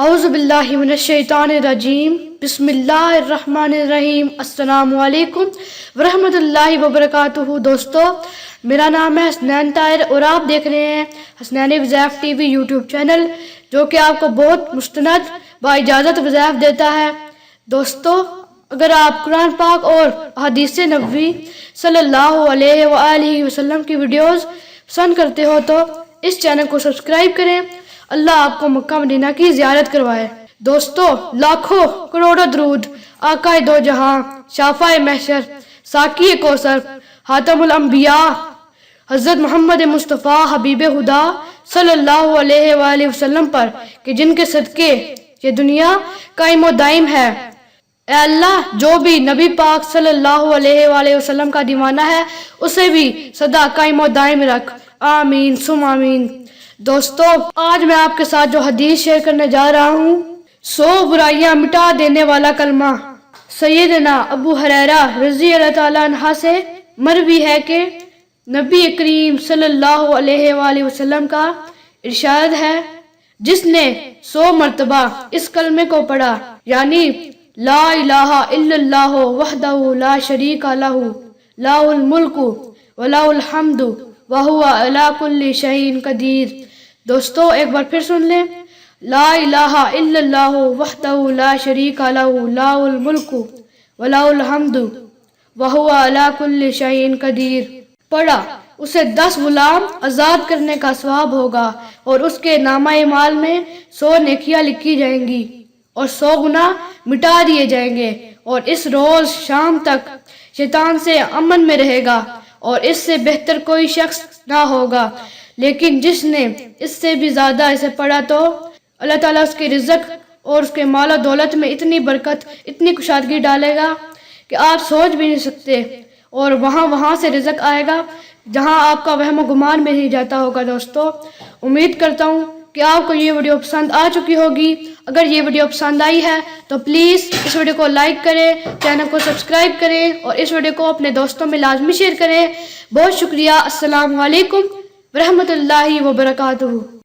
اعوذ باللہ من الشیطان الرجیم بسم اللہ الرحمن الرحیم السلام علیکم ورحمۃ اللہ وبرکاتہ۔ دوستو، میرا نام ہے حسنین طاہر اور آپ دیکھ رہے ہیں حسنین وظائف ٹی وی یوٹیوب چینل، جو کہ آپ کو بہت مستند با اجازت وظائف دیتا ہے۔ دوستو، اگر آپ قرآن پاک اور احادیث نبوی صلی اللہ علیہ وآلہ وسلم کی ویڈیوز پسند کرتے ہو تو اس چینل کو سبسکرائب کریں۔ اللہ آپ کو مکہ مدینہ کی زیارت کروائے۔ دوستو، لاکھوں کروڑوں درود آقائے دو جہاں، شافعِ محشر، ساقی کوثر، خاتم الانبیاء حضرت محمد مصطفیٰ حبیب خدا صلی اللہ علیہ وآلہ وسلم پر کہ جن کے صدقے یہ دنیا قائم و دائم ہے۔ اے اللہ، جو بھی نبی پاک صلی اللہ علیہ وآلہ وسلم کا دیوانہ ہے اسے بھی سدا قائم و دائم رکھ، آمین ثم آمین۔ دوستو، آج میں آپ کے ساتھ جو حدیث شیئر کرنے جا رہا ہوں، 100 برائیاں مٹا دینے والا کلمہ، سیدنا ابو ہریرہ رضی اللہ تعالیٰ عنہ سے مروی ہے کہ نبی کریم صلی اللہ علیہ وآلہ وسلم کا ارشاد ہے، جس نے 100 مرتبہ اس کلمے کو پڑھا، یعنی لا الہ الا اللہ وحدہ لا شریک لہ لہ الملک ولہ الحمد وہو علی کل شیء قدیر۔ دوستو، ایک بار پھر سن لیں، لا الہ الا اللہ وحدہ لا شریک لہ لہ الملک ولہ الحمد وہو علی کل شیء قدیر پڑھا، اسے 10 غلام آزاد کرنے کا ثواب ہوگا اور اس کے نامہ اعمال میں 100 نیکیاں لکھی جائیں گی اور 100 گناہ مٹا دیے جائیں گے، اور اس روز شام تک شیطان سے امن میں رہے گا اور اس سے بہتر کوئی شخص نہ ہوگا۔ لیکن جس نے اس سے بھی زیادہ اسے پڑھا تو اللہ تعالیٰ اس کے رزق اور اس کے مال و دولت میں اتنی برکت، اتنی کشادگی ڈالے گا کہ آپ سوچ بھی نہیں سکتے، اور وہاں سے رزق آئے گا جہاں آپ کا وہم و گمان بھی نہیں جاتا ہوگا۔ دوستو، امید کرتا ہوں کہ آپ کو یہ ویڈیو پسند آ چکی ہوگی۔ اگر یہ ویڈیو پسند آئی ہے تو پلیز اس ویڈیو کو لائک کریں، چینل کو سبسکرائب کریں اور اس ویڈیو کو اپنے دوستوں میں لازمی شیئر کریں۔ بہت شکریہ۔ السلام علیکم ورحمۃ اللہ وبرکاتہ۔